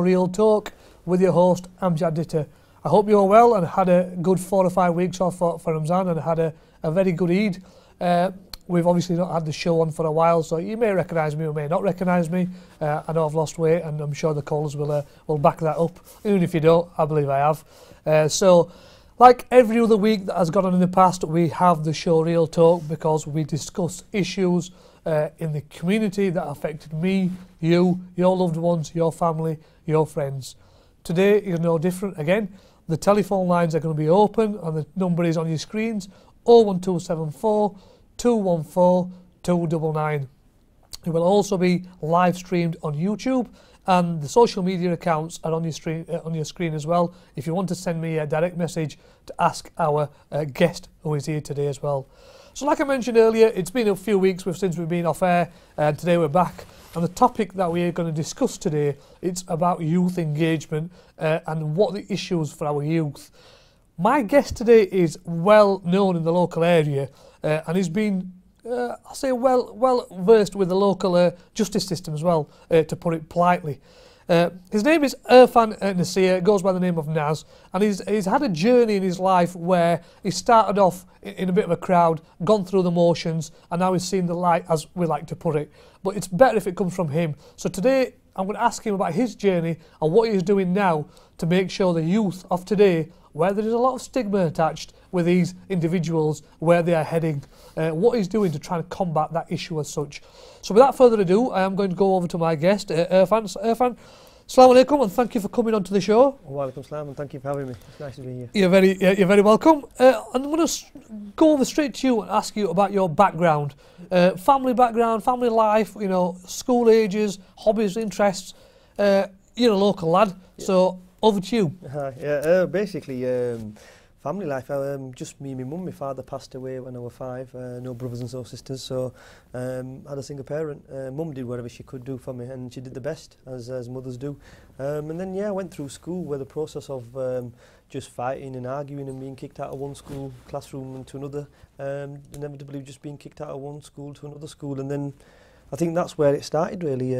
Real Talk with your host Amjad. I hope you're well and had a good 4 or 5 weeks off for Ramzan and had a very good Eid. We've obviously not had the show on for a while, so you may recognise me or may not recognise me. I know I've lost weight, and I'm sure the callers will back that up. Even if you don't, I believe I have. So, like every other week that has gone on in the past, we have the show Real Talk because we discuss issues in the community that affected me, you, your loved ones, your family, your friends. Today is no different again. The telephone lines are going to be open and the number is on your screens, 01274 214 299. It will also be live streamed on YouTube, and the social media accounts are on your screen as well if you want to send me a direct message to ask our guest who is here today as well. So like I mentioned earlier, it's been a few weeks since we've been off air, and today we're back. And the topic that we're going to discuss today, it's about youth engagement and what the issues for our youth. My guest today is well known in the local area and he's been, I'll say, well versed with the local justice system as well, to put it politely. His name is Irfan Nasir, goes by the name of Naz, and he's had a journey in his life where he started off in a bit of a crowd, gone through the motions, and now he's seen the light, as we like to put it. But it's better if it comes from him. So today I'm going to ask him about his journey and what he's doing now to make sure the youth of today, where there is a lot of stigma attached with these individuals, where they are heading, what he's doing to try and combat that issue as such. So without further ado, I am going to go over to my guest, Irfan. Irfan, Assalamu alaikum, and thank you for coming onto the show. Wa alaikum salam, and thank you for having me. It's nice to be here. You're very welcome. I'm going to go over straight to you and ask you about your background, family life, you know, school ages, hobbies, interests. You're a local lad, so over to you. Basically, family life, just me and my mum. My father passed away when I was 5, no brothers and no sisters, so had a single parent. Mum did whatever she could do for me, and she did the best, as mothers do. And then, I went through school where the process of just fighting and arguing and being kicked out of one school classroom into another, inevitably just being kicked out of one school to another school, and then I think that's where it started really,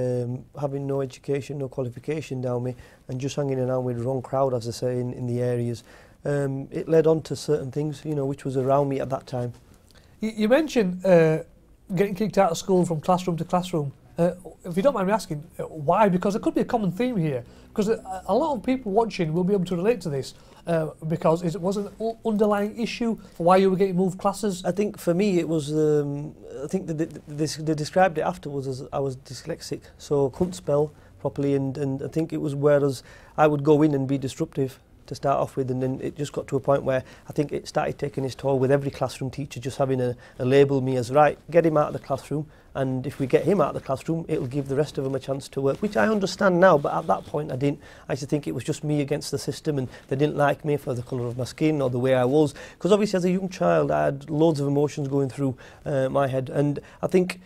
having no education, no qualification down me, and just hanging around with the wrong crowd, as I say, in the areas. It led on to certain things, you know, which was around me at that time. You mentioned getting kicked out of school from classroom to classroom. If you don't mind me asking, why? Because there could be a common theme here. Because a lot of people watching will be able to relate to this, because it was an underlying issue for why you were getting moved classes. I think for me it was, I think they described it afterwards as I was dyslexic, so couldn't spell properly, and I think it was whereas I would go in and be disruptive to start off with, and then it just got to a point where I think it started taking its toll with every classroom teacher just having a label me as, right, get him out of the classroom, and if we get him out of the classroom, it'll give the rest of them a chance to work, which I understand now, but at that point I didn't. I used to think it was just me against the system, and they didn't like me for the colour of my skin or the way I was, because obviously as a young child I had loads of emotions going through my head, and I think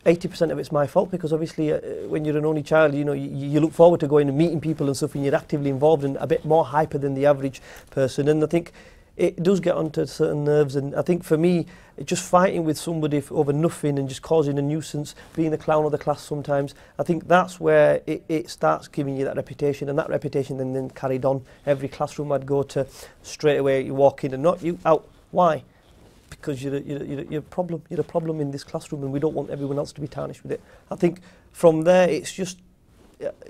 80% of it's my fault, because obviously when you're an only child, you know, you look forward to going and meeting people and stuff, and you're actively involved and a bit more hyper than the average person, and I think it does get onto certain nerves. And I think for me, just fighting with somebody over nothing and just causing a nuisance, being the clown of the class sometimes, I think that's where it starts giving you that reputation, and that reputation then carried on. Every classroom I'd go to, straight away you walk in and not you out. Why? Because you're a problem in this classroom, and we don't want everyone else to be tarnished with it. I think from there it's just,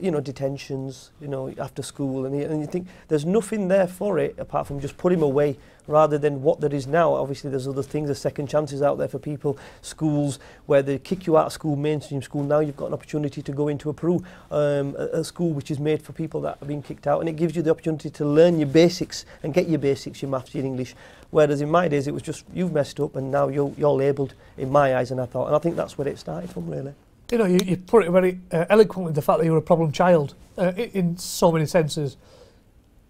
you know, detentions, you know, after school, and you think there's nothing there for it apart from just put him away, rather than what there is now. Obviously there's other things, there's second chances out there for people, schools where they kick you out of school, mainstream school. Now you've got an opportunity to go into a school which is made for people that have been kicked out, and it gives you the opportunity to learn your basics and get your basics, your maths, your English. Whereas in my days it was just, you've messed up and now you're labelled in my eyes, and I think that's where it started from really. You know, you put it very eloquently, the fact that you were a problem child, in so many senses.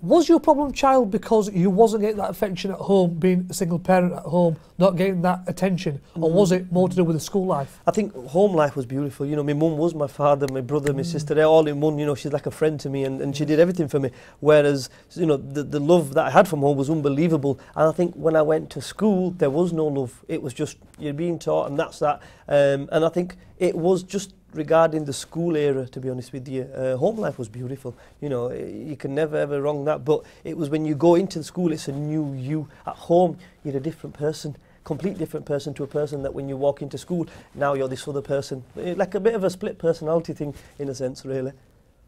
Was you a problem child because you wasn't getting that affection at home, being a single parent at home, not getting that attention, or was it more to do with the school life? I think home life was beautiful. You know, my mum was my father, my brother, my sister, they're all in one. You know, she's like a friend to me, and she did everything for me. Whereas, you know, the love that I had from home was unbelievable. And I think when I went to school, there was no love. It was just, you're being taught, and that's that. And I think it was just regarding the school era, to be honest with you, home life was beautiful. You know, you can never ever wrong that. But it was when you go into the school, it's a new you. At home, you're a different person, complete different person to a person that when you walk into school, now you're this other person. Like a bit of a split personality thing, in a sense, really.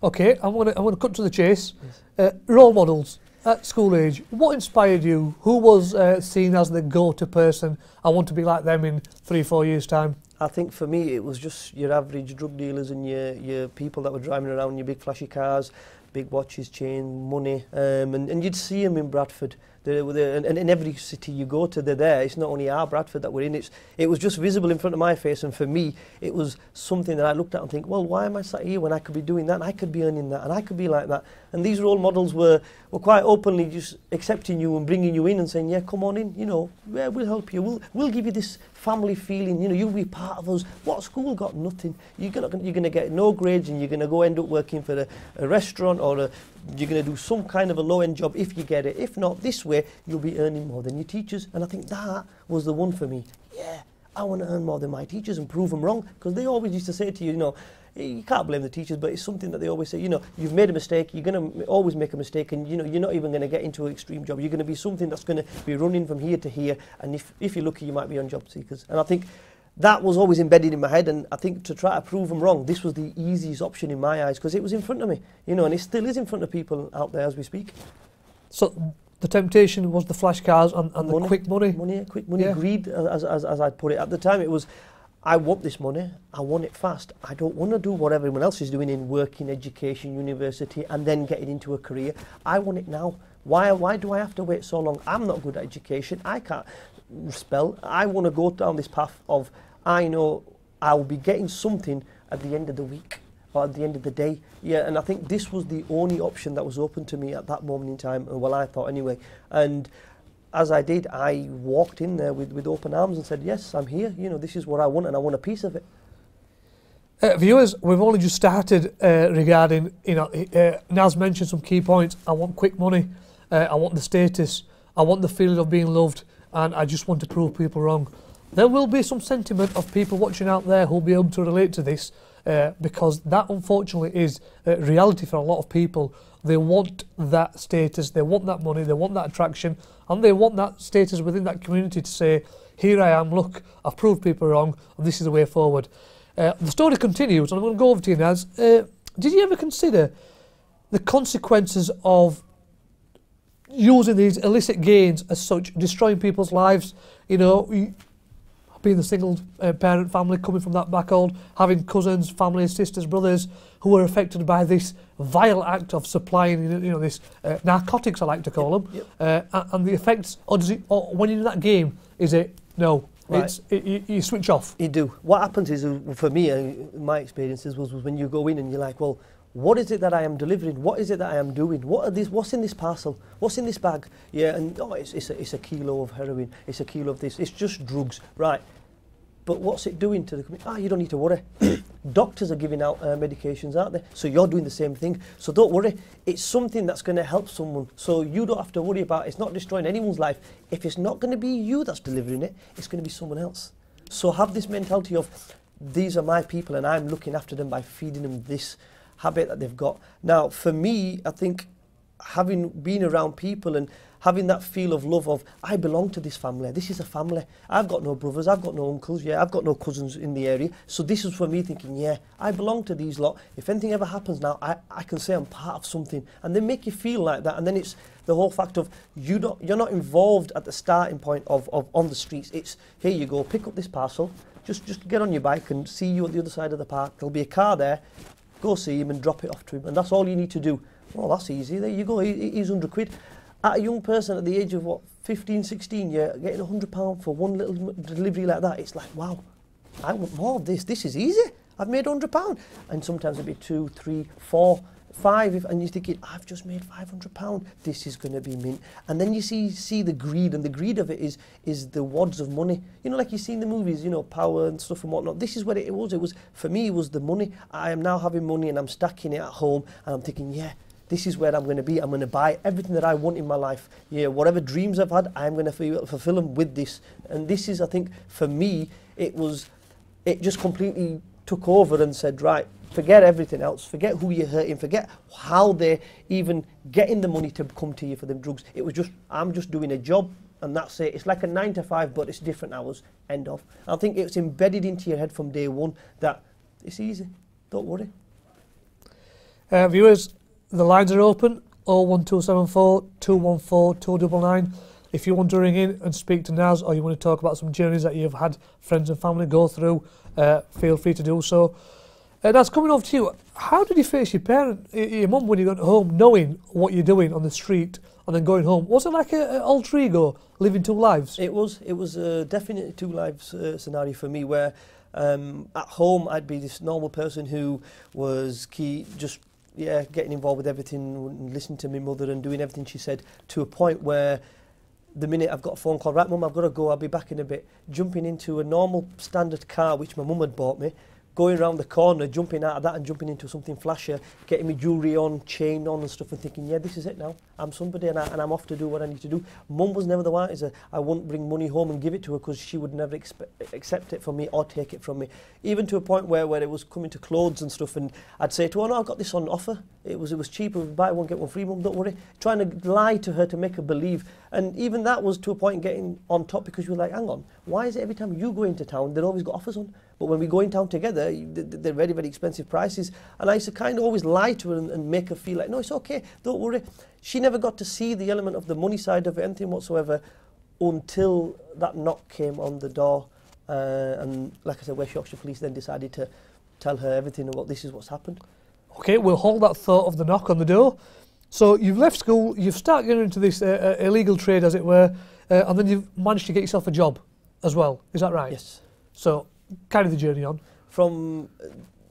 Okay, I'm gonna cut to the chase. Yes. Role models at school age. What inspired you? Who was seen as the go-to person? I want to be like them in 3-4 years' time. I think for me it was just your average drug dealers and your people that were driving around in your big flashy cars, big watches, chain, money, and you'd see them in Bradford. And in every city you go to, they're there. It's not only our Bradford that we're in. It was just visible in front of my face, and for me, it was something that I looked at and think, well, why am I sat here when I could be doing that, and I could be earning that, and I could be like that? And these role models were quite openly just accepting you and bringing you in and saying, yeah, come on in, you know, yeah, we'll help you. We'll give you this family feeling. You know, you'll be part of us. What school got? Nothing. You're gonna get no grades, and you're gonna go end up working for a restaurant, or you're going to do some kind of a low-end job if you get it. If not, this way, you'll be earning more than your teachers. And I think that was the one for me. Yeah, I want to earn more than my teachers and prove them wrong. Because they always used to say to you, you know, you can't blame the teachers, but it's something that they always say, you know, you've made a mistake, you're going to always make a mistake, and, you know, you're not even going to get into an extreme job. You're going to be something that's going to be running from here to here, and if you're lucky, you might be on job seekers. And I think that was always embedded in my head, and I think to try to prove them wrong, this was the easiest option in my eyes, because it was in front of me, you know, and it still is in front of people out there as we speak. So the temptation was the flash cars and money, the quick money? Quick money, yeah. Greed, as I'd put it. At the time, it was, I want this money, I want it fast. I don't want to do what everyone else is doing in working, education, university, and then getting into a career. I want it now. Why do I have to wait so long? I'm not good at education. I can't spell. I want to go down this path of, I know I'll be getting something at the end of the week or at the end of the day. Yeah, and I think this was the only option that was open to me at that moment in time, well, I thought anyway. And as I did, I walked in there with open arms and said, yes, I'm here. You know, this is what I want, and I want a piece of it. Viewers, we've only just started regarding, you know, Naz mentioned some key points. I want quick money, I want the status, I want the feeling of being loved, and I just want to prove people wrong. There will be some sentiment of people watching out there who'll be able to relate to this, because that unfortunately is reality for a lot of people. They want that status, they want that money, they want that attraction, and they want that status within that community to say, here I am, look, I've proved people wrong, and this is the way forward. The story continues, and I'm going to go over to you, Naz. Did you ever consider the consequences of using these illicit gains as such, destroying people's lives? You know, being the single parent family, coming from that background, having cousins, family, sisters, brothers who are affected by this vile act of supplying, you know, this narcotics, I like to call them, and the effects. Or does it? Or when you're in that game, is it no? Right. You switch off. You do. What happens is, for me, my experiences was when you go in and you're like, well, what is it that I am delivering? What is it that I am doing? What's in this parcel? What's in this bag? Yeah, and oh, it's a kilo of heroin. It's a kilo of this. It's just drugs, right? But what's it doing to the community? You don't need to worry. Doctors are giving out medications, aren't they? So you're doing the same thing. So don't worry. It's something that's going to help someone. So you don't have to worry about it. It's not destroying anyone's life. If it's not going to be you that's delivering it, it's going to be someone else. So have this mentality of, these are my people and I'm looking after them by feeding them this habit that they've got. Now, for me, I think having been around people and having that feel of love of, I belong to this family, this is a family, I've got no brothers, I've got no uncles, yeah, I've got no cousins in the area, so this is for me thinking, yeah, I belong to these lot. If anything ever happens now, I can say I'm part of something, and they make you feel like that. And then it's the whole fact of, you're not involved at the starting point of on the streets. It's, here you go, pick up this parcel, just get on your bike and see you at the other side of the park, there'll be a car there, go see him and drop it off to him, and that's all you need to do. Well, that's easy, there you go, he's 100 quid. At a young person at the age of, what, 15, 16, yeah, getting £100 for one little delivery like that, it's like, wow, I want more of this. This is easy. I've made £100. And sometimes it'd be 2, 3, 4, 5, and you're thinking, I've just made £500. This is going to be mint. And then you see the greed, and the greed of it is the wads of money. You know, like you see in the movies, you know, Power and stuff and whatnot. This is what it was. It was, for me, it was the money. I am now having money and I'm stacking it at home, and I'm thinking, yeah, this is where I'm going to be. I'm going to buy everything that I want in my life. Yeah, whatever dreams I've had, I'm going to fulfill them with this. And this is, I think, for me, it just completely took over and said, right, forget everything else, forget who you're hurting, forget how they're even getting the money to come to you for them drugs. It was just, I'm just doing a job, and that's it. It's like a 9 to 5, but it's different hours, end of. I think it's embedded into your head from day one that it's easy, don't worry. Viewers, the lines are open, 01274 214 299. If you want to ring in and speak to Naz, or you want to talk about some journeys that you've had friends and family go through, feel free to do so. Naz, coming over to you, how did you face your mum when you got home, knowing what you're doing on the street and then going home? Was it like an alter ego, living two lives? It was definitely two lives scenario for me, where at home I'd be this normal person who was getting involved with everything, listening to my mother and doing everything she said, to a point where the minute I've got a phone call, right mum, I've got to go, I'll be back in a bit, jumping into a normal standard car which my mum had bought me, going around the corner, jumping out of that and jumping into something flashier, getting me jewellery on, chain on and stuff, and thinking, yeah, this is it now. I'm somebody and I'm off to do what I need to do. Mum was never the one. I wouldn't bring money home and give it to her because she would never accept it from me or take it from me. Even to a point where it was coming to clothes and stuff, and I'd say to her, no, I've got this on offer. It was cheaper, buy one, get one free, mum, don't worry. Trying to lie to her to make her believe. And even that was to a point getting on top, because you were like, hang on, why is it every time you go into town, they've always got offers on? But when we go in town together, they're very, very expensive prices. And I used to kind of always lie to her and make her feel like, no, it's okay, don't worry. She never got to see the element of the money side of it, anything whatsoever, until that knock came on the door. And like I said, West Yorkshire Police then decided to tell her everything about this is what's happened. Okay, we'll hold that thought of the knock on the door. So you've left school, you've started getting into this illegal trade, as it were, and then you've managed to get yourself a job as well. Is that right? Yes. So carry the journey on. From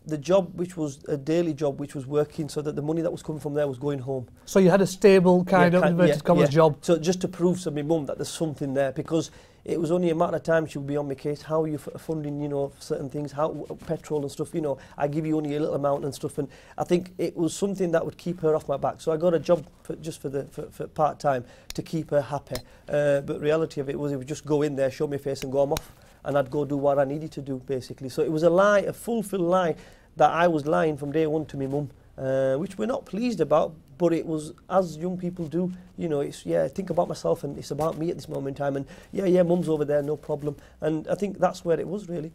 the job, which was a daily job, which was working, so that the money that was coming from there was going home. So you had a stable kind of inverted commas job. So just to prove to my mum that there's something there, because it was only a matter of time she would be on my case. How are you funding, certain things, how petrol and stuff, I give you only a little amount and stuff. And I think it was something that would keep her off my back. So I got a job for part-time to keep her happy. But reality of it was just go in there, show my face and go, I'm off. And I'd go do what I needed to do, basically. So it was a lie, a fulfilled lie, that I was lying from day one to my mum, which we're not pleased about, but it was, as young people do, it's, I think about myself and it's about me at this moment in time, and mum's over there, no problem. And I think that's where it was, really.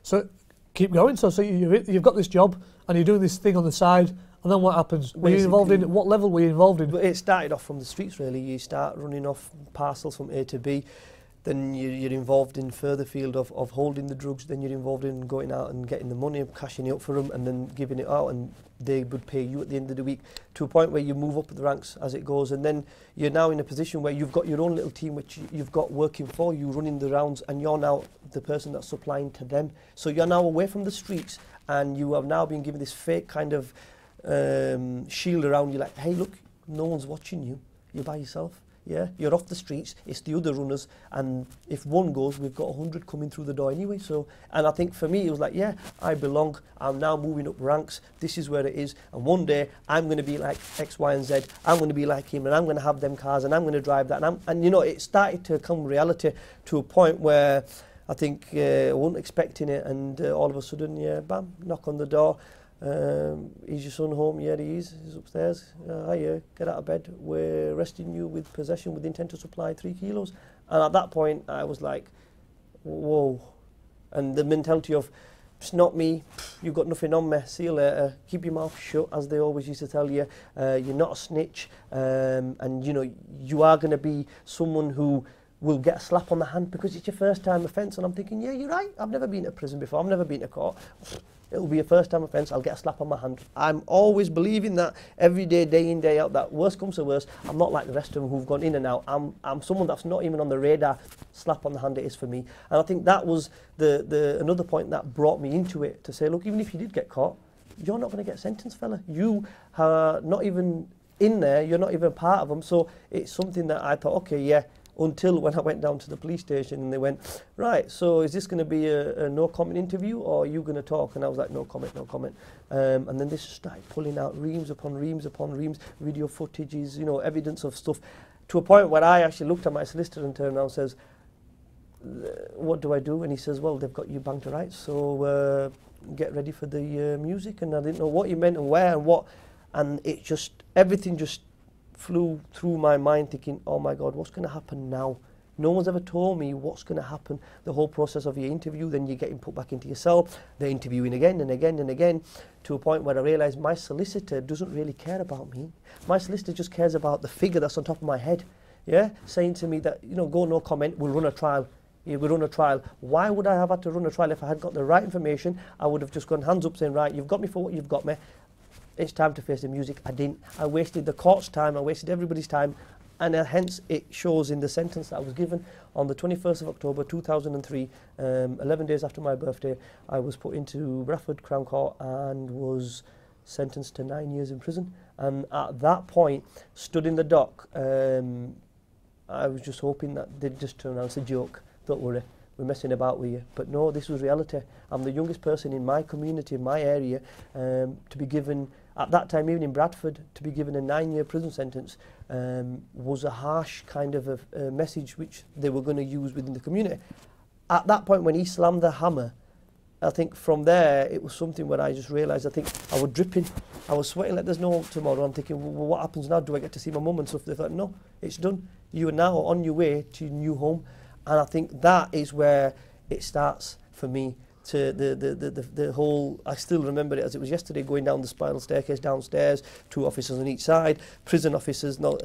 So keep going. So you've got this job and you're doing this thing on the side, and then what happens? Were you involved in, what level were you involved in? It started off from the streets, really. You start running off parcels from A to B. Then you're involved in further field of holding the drugs. Then you're involved in going out and getting the money, cashing it up for them, and then giving it out, and they would pay you at the end of the week, to a point where you move up the ranks as it goes. And then you're now in a position where you've got your own little team which you've got working for you, running the rounds, and you're now the person that's supplying to them. So you're now away from the streets, and you have now been given this fake kind of shield around you, like, hey, look, no one's watching you, you're by yourself. Yeah, you're off the streets, it's the other runners, and if one goes, we've got 100 coming through the door anyway. So, and I think for me, it was like, yeah, I belong, I'm now moving up ranks, this is where it is, and one day, I'm going to be like X, Y, and Z, I'm going to be like him, and I'm going to have them cars, and I'm going to drive that, and it started to come reality to a point where I think I wasn't expecting it, and all of a sudden, bam, knock on the door. Is your son home? Yeah, he is. He's upstairs. Hiya, get out of bed. We're arresting you with possession with intent to supply 3 kilos. And at that point, I was like, whoa. And the mentality of, it's not me, you've got nothing on me, see you later, keep your mouth shut, as they always used to tell you. You're not a snitch, and you are going to be someone who will get a slap on the hand because it's your first time offence. And I'm thinking, yeah, you're right, I've never been to prison before, I've never been to court. It'll be a first-time offence, I'll get a slap on my hand. I'm always believing that every day, day in, day out, that worst comes to worst, I'm not like the rest of them who've gone in and out. I'm someone that's not even on the radar. Slap on the hand it is for me. And I think that was another point that brought me into it, to say, look, even if you did get caught, you're not going to get sentenced, fella. You are not even in there, you're not even part of them. So it's something that I thought, okay, yeah, until when I went down to the police station and they went, right, so is this going to be a no-comment interview, or are you going to talk? And I was like, no comment, no comment. And then they started pulling out reams upon reams upon reams, video footages, evidence of stuff, to a point where I actually looked at my solicitor and turned around and says, what do I do? And he says, well, they've got you banged to rights, so get ready for the music, and I didn't know what he meant and where and what, and it just, everything just flew through my mind thinking, oh my God, what's going to happen now? No one's ever told me what's going to happen. The whole process of your interview, then you're getting put back into your cell, they're interviewing again and again and again, to a point where I realised my solicitor doesn't really care about me. My solicitor just cares about the figure that's on top of my head, yeah? Saying to me that, you know, go no comment, we'll run a trial. Yeah, we'll run a trial. Why would I have had to run a trial if I had got the right information? I would have just gone hands up saying, right, you've got me for what you've got me. It's time to face the music. I didn't. I wasted the court's time, I wasted everybody's time, and hence it shows in the sentence that I was given on the 21st of October 2003, 11 days after my birthday. I was put into Bradford Crown Court and was sentenced to 9 years in prison. And at that point, stood in the dock, I was just hoping that they'd just turn around and say, joke, don't worry, we're messing about with you. But no, this was reality. I'm the youngest person in my community, in my area, to be given, at that time even in Bradford, to be given a 9-year prison sentence was a harsh kind of a message which they were going to use within the community. At that point when he slammed the hammer, I think from there it was something where I just realised, I think I was dripping, I was sweating like there's no tomorrow. I'm thinking, well, what happens now? Do I get to see my mum and stuff? They thought, no, it's done. You are now on your way to your new home. And I think that is where it starts for me. To the whole, I still remember it as it was yesterday, going down the spiral staircase downstairs, 2 officers on each side, prison officers, not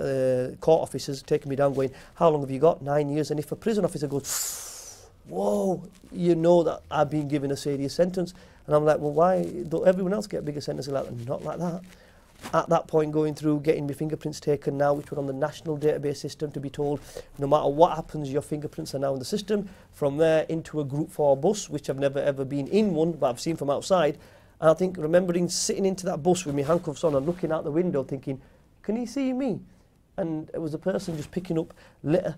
court officers, taking me down, going, how long have you got? 9 years. And if a prison officer goes, whoa, you know that I've been given a serious sentence. And I'm like, well, why don't everyone else get a bigger sentence? Like, not like that. At that point, going through, getting my fingerprints taken now, which were on the national database system, to be told, no matter what happens, your fingerprints are now in the system. From there, into a Group 4 bus, which I've never ever been in one, but I've seen from outside. And I think, remembering sitting into that bus with my handcuffs on and looking out the window, thinking, can he see me? And it was a person just picking up litter,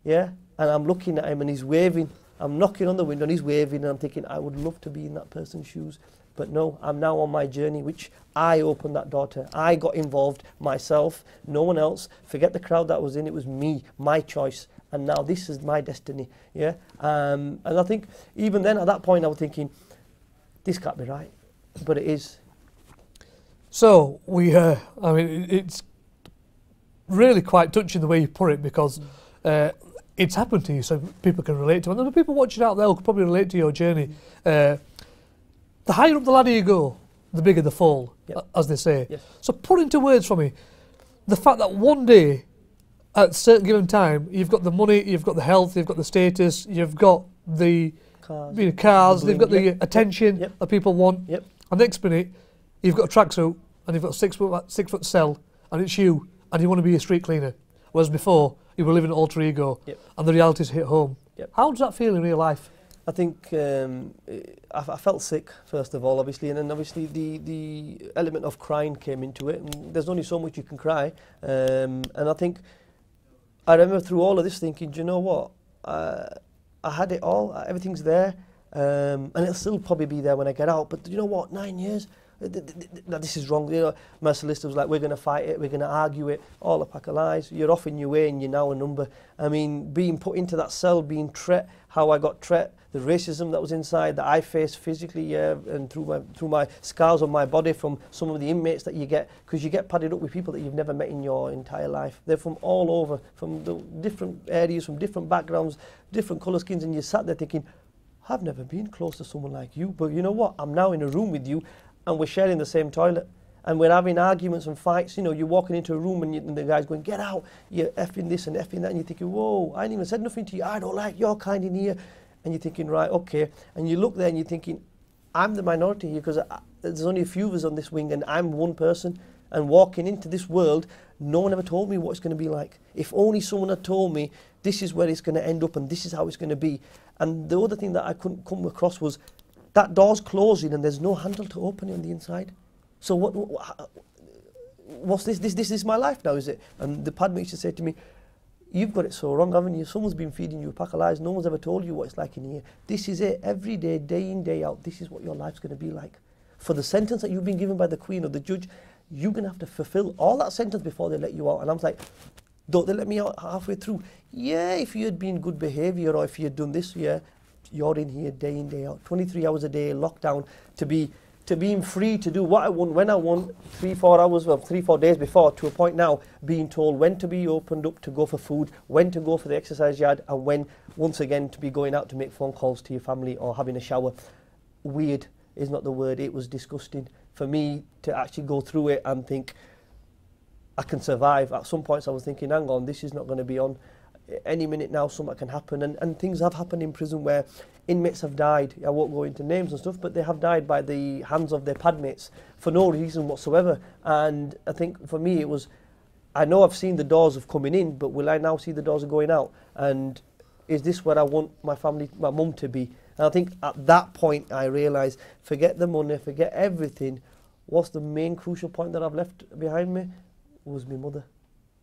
yeah? And I'm looking at him and he's waving. I'm knocking on the window and he's waving, and I'm thinking, I would love to be in that person's shoes. But no, I'm now on my journey, which I opened that door to. I got involved myself, no one else. Forget the crowd that was in, it was me, my choice. And now this is my destiny, yeah? And I think even then, at that point, I was thinking, this can't be right. But it is. So, I mean, it's really quite touching the way you put it, because it's happened to you, so people can relate to it. And the people watching out there will probably relate to your journey. The higher up the ladder you go, the bigger the fall, as they say. Yes. So put into words for me the fact that one day, at a certain given time, you've got the money, you've got the health, you've got the status, you've got the cars, they've got the attention that people want. Yep. And next minute, you've got a tracksuit and you've got a 6 foot cell, and it's you, and you want to be a street cleaner. Whereas before, you were living an alter ego, and the realities hit home. Yep. How does that feel in real life? I think I felt sick, first of all, obviously, and then obviously the element of crying came into it, and there's only so much you can cry. And I think, I remember through all of this thinking, do you know what, I had it all, everything's there, and it'll still probably be there when I get out, but you know what, 9 years, this is wrong. You know, my solicitor was like, we're going to fight it, we're going to argue it, all a pack of lies, you're off in your way and you're now a number. I mean, being put into that cell, being tret, how I got tret, the racism that was inside, that I faced physically, and through my scars on my body from some of the inmates that you get, because you get padded up with people that you've never met in your entire life. They're from all over, from the different areas, from different backgrounds, different colour skins, and you sat there thinking, I've never been close to someone like you, but you know what, I'm now in a room with you, and we're sharing the same toilet, and we're having arguments and fights. You know, you're walking into a room and the guy's going, get out, you're effing this and effing that, and you're thinking, whoa, I ain't even said nothing to you, I don't like your kind in here. And you're thinking, right, okay. And you look there and you're thinking, I'm the minority here, because there's only a few of us on this wing and I'm one person. And walking into this world, no one ever told me what it's going to be like. If only someone had told me, this is where it's going to end up and this is how it's going to be. And the other thing that I couldn't come across was, that door's closing and there's no handle to open it on the inside. So what's this? This is my life now, is it? And the padma used to say to me, you've got it so wrong, haven't you? Someone's been feeding you a pack of lies. No one's ever told you what it's like in here. This is it. Every day, day in, day out, this is what your life's going to be like. For the sentence that you've been given by the Queen or the judge, you're going to have to fulfill all that sentence before they let you out. And I was like, don't they let me out halfway through? Yeah, if you had been good behaviour or if you had done this, yeah. you're in here day in, day out, 23 hours a day, lockdown, to being free to do what I want, when I want, 3-4 hours, well, 3-4 days before, to a point now, being told when to be opened up to go for food, when to go for the exercise yard, and when, once again, to be going out to make phone calls to your family or having a shower. Weird is not the word. It was disgusting for me to actually go through it and think, I can survive. At some points I was thinking, hang on, this is not going to be on. Any minute now something can happen, and things have happened in prison where inmates have died. I won't go into names and stuff, but they have died by the hands of their padmates for no reason whatsoever. And I think for me it was, I know I've seen the doors of coming in, but will I now see the doors of going out? And is this where I want my family, my mum to be? And I think at that point I realised, forget the money, forget everything. What's the main crucial point that I've left behind me? Was my mother.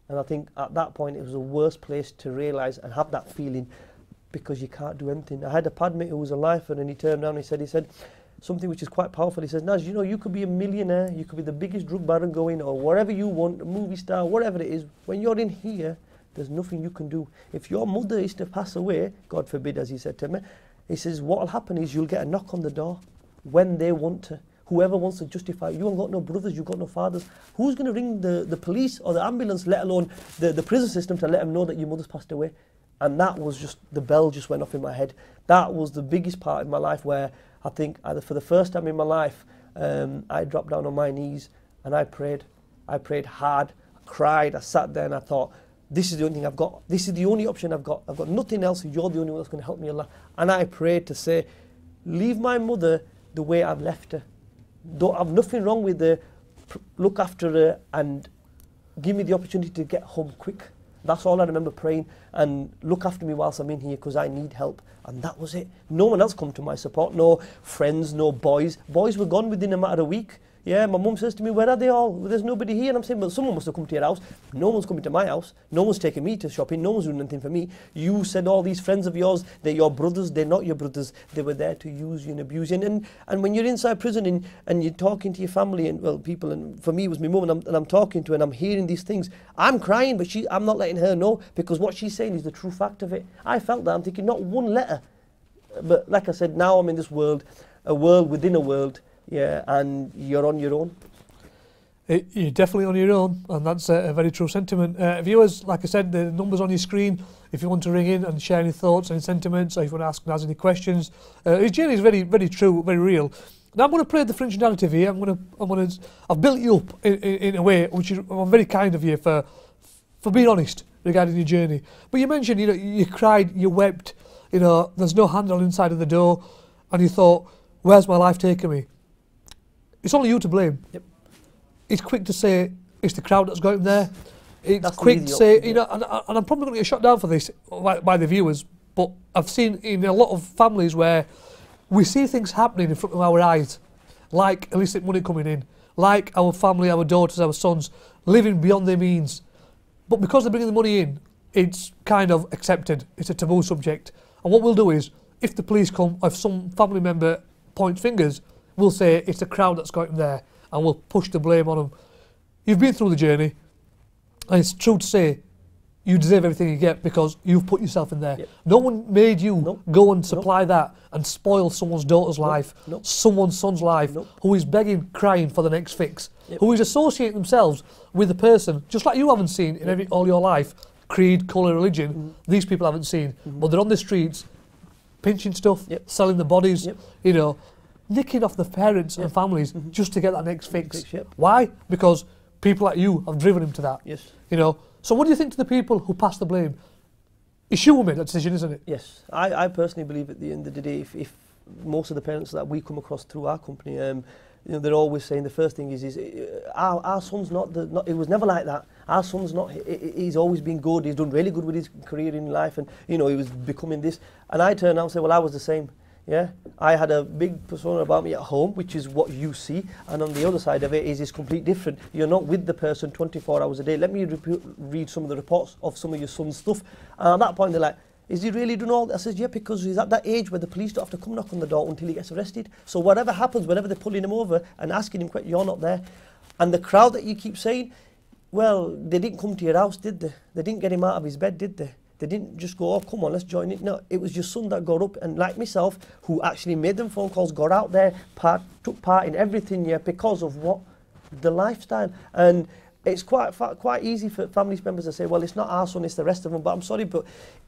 And I think at that point it was the worst place to realise and have that feeling, because you can't do anything. I had a padmate who was a lifer, and he turned around and he said something which is quite powerful. He says, Naz, you know, you could be a millionaire, you could be the biggest drug baron going, or whatever you want, a movie star, whatever it is. When you're in here, there's nothing you can do. If your mother is to pass away, God forbid, as he said to me, he says, what will happen is you'll get a knock on the door when they want to. Whoever wants to justify, you haven't got no brothers, you've got no fathers. Who's going to ring the police or the ambulance, let alone the prison system, to let them know that your mother's passed away? And that was just, the bell just went off in my head. That was the biggest part in my life where I think for the first time in my life, I dropped down on my knees and I prayed. I prayed hard, I cried, I sat there and I thought, this is the only thing I've got. This is the only option I've got. I've got nothing else. You're the only one that's going to help me, Allah. And I prayed to say, leave my mother the way I've left her. Don't have nothing wrong with her, look after her and give me the opportunity to get home quick. That's all I remember praying, and look after me whilst I'm in here because I need help. And that was it. No one else come to my support, no friends, no boys. Boys were gone within a matter of a week. Yeah, my mum says to me, where are they all? Well, there's nobody here. And I'm saying, well, someone must have come to your house. No one's coming to my house. No one's taking me to shopping. No one's doing anything for me. You said all these friends of yours, they're your brothers. They're not your brothers. They were there to use you and abuse you. And when you're inside prison and you're talking to your family and, well, people, and for me it was my mum, and I'm talking to her and I'm hearing these things. I'm crying, but I'm not letting her know, because what she's saying is the true fact of it. I felt that. I'm thinking, not one letter. But like I said, now I'm in this world, a world within a world, yeah, and you're on your own. You're definitely on your own, and that's a very true sentiment. Viewers, like I said, the number's on your screen. If you want to ring in and share any thoughts, any sentiments, or if you want to ask Naz any questions, his journey is very, very true, very real. Now I'm going to play the French narrative here. I've built you up in a way which I'm very kind of you for being honest regarding your journey. But you mentioned, you cried, you wept. There's no handle inside of the door, and you thought, where's my life taking me? It's only you to blame. Yep. It's quick to say it's the crowd that's got him there. It's quick to say, and I'm probably going to get shot down for this by the viewers, but I've seen in a lot of families where we see things happening in front of our eyes, like illicit money coming in, like our family, our daughters, our sons, living beyond their means. But because they're bringing the money in, it's kind of accepted. It's a taboo subject. And what we'll do is, if the police come, or if some family member points fingers, we'll say it's the crowd that's got him there, and we'll push the blame on them. You've been through the journey, and it's true to say you deserve everything you get because you've put yourself in there. Yep. No one made you go and supply that and spoil someone's daughter's life, someone's son's life, who is begging, crying for the next fix, who is associating themselves with a person, just like you haven't seen in all your life, creed, colour, religion, these people haven't seen, but they're on the streets, pinching stuff, selling the bodies, nicking off the parents and families just to get that next fix. Why? Because people like you have driven him to that. Yes. So what do you think to the people who pass the blame? It's you who made that decision, isn't it? Yes. I personally believe at the end of the day, if most of the parents that we come across through our company, they're always saying the first thing is our son's not, it was never like that. Our son's not, he's always been good, he's done really good with his career in life, and he was becoming this. And I turn around and say, well, I was the same. Yeah, I had a big persona about me at home, which is what you see, and on the other side of it is it's completely different. You're not with the person 24 hours a day. Let me read some of the reports of some of your son's stuff. And at that point, they're like, is he really doing all that? I says, yeah, because he's at that age where the police don't have to come knock on the door until he gets arrested. So whatever happens, whenever they're pulling him over and asking him, you're not there. And the crowd that you keep saying, well, they didn't come to your house, did they? They didn't get him out of his bed, did they? They didn't just go, oh, come on, let's join it. No, it was your son that got up and, like myself, who actually made them phone calls, got out there, took part in everything, yeah, because of what? The lifestyle. And it's quite easy for family members to say, well, it's not our son, it's the rest of them. But I'm sorry, but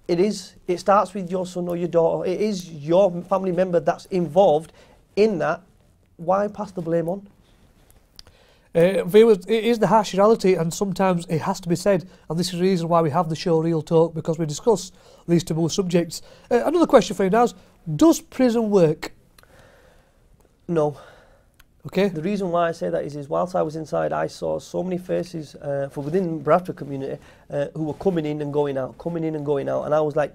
it is. It starts with your son or your daughter. It is your family member that's involved in that. Why pass the blame on? Viewers, it is the harsh reality, and sometimes it has to be said, and this is the reason why we have the show Real Talk, because we discuss these taboo subjects. Another question for you now is, does prison work? No. Okay. The reason why I say that is whilst I was inside, I saw so many faces from within the Bradford community who were coming in and going out, and I was like,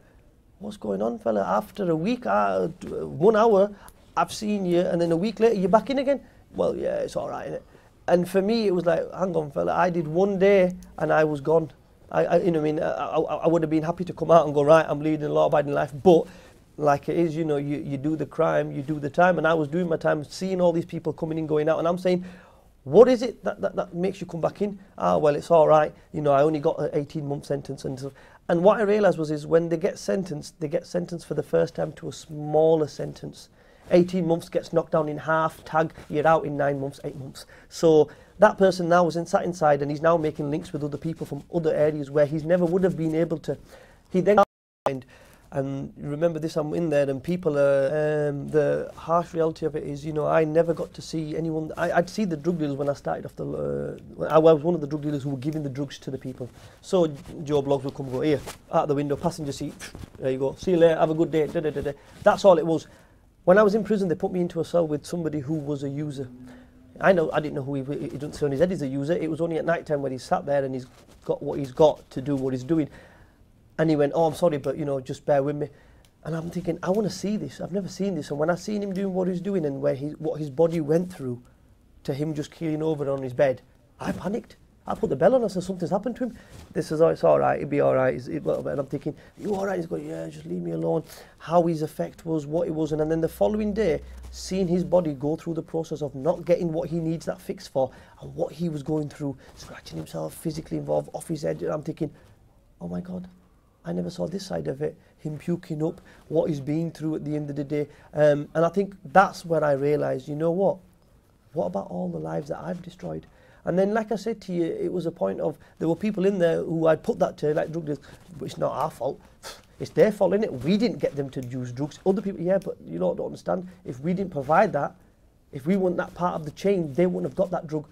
what's going on, fella? After a week, 1 hour, I've seen you, and then a week later, you're back in again? Well, yeah, it's all right, innit? And for me, it was like, hang on, fella, I did 1 day and I was gone. You know what I mean? I would have been happy to come out and go, right, I'm leading a law-abiding life, but like it is, you know, you do the crime, you do the time, and I was doing my time, seeing all these people coming in, going out, and I'm saying, what is it that makes you come back in? Ah, well, it's all right, you know, I only got an 18-month sentence and stuff. And what I realised is when they get sentenced for the first time to a smaller sentence. 18 months gets knocked down in half, tag, you're out in 9 months, 8 months. So that person now was sat inside, and he's now making links with other people from other areas where he's never would have been able to. He then, and remember this, I'm in there, and people are, the harsh reality of it is, you know, I never got to see anyone. I'd see the drug dealers when I started off I was one of the drug dealers who were giving the drugs to the people. So Joe Bloggs would come and go, here, out the window, passenger seat, there you go, see you later, have a good day, da, da, da, da. That's all it was. When I was in prison, they put me into a cell with somebody who was a user. I didn't know who he doesn't say on his head he's a user. It was only at night time when he sat there and he's got what he's got to do what he's doing. And he went, oh, I'm sorry, but, you know, just bear with me. And I'm thinking, I want to see this. I've never seen this. And when I seen him doing what he's doing and what his body went through to him just keeling over on his bed, I panicked. I put the bell on. I said, something's happened to him. This is, oh, it's all right, it'll be all right. And I'm thinking, you all right? He's going, yeah, just leave me alone. How his effect was, what it was. And then the following day, seeing his body go through the process of not getting what he needs that fix for, and what he was going through, scratching himself, physically involved, off his head. And I'm thinking, oh my God, I never saw this side of it. Him puking up, what he's been through at the end of the day. And I think that's where I realised, you know what? What about all the lives that I've destroyed? And then, like I said to you, it was a point of, there were people in there who I'd put that to, like drug dealers, but it's not our fault. It's their fault, isn't it? We didn't get them to use drugs. Other people, yeah, but you don't understand. If we didn't provide that, if we weren't that part of the chain, they wouldn't have got that drug.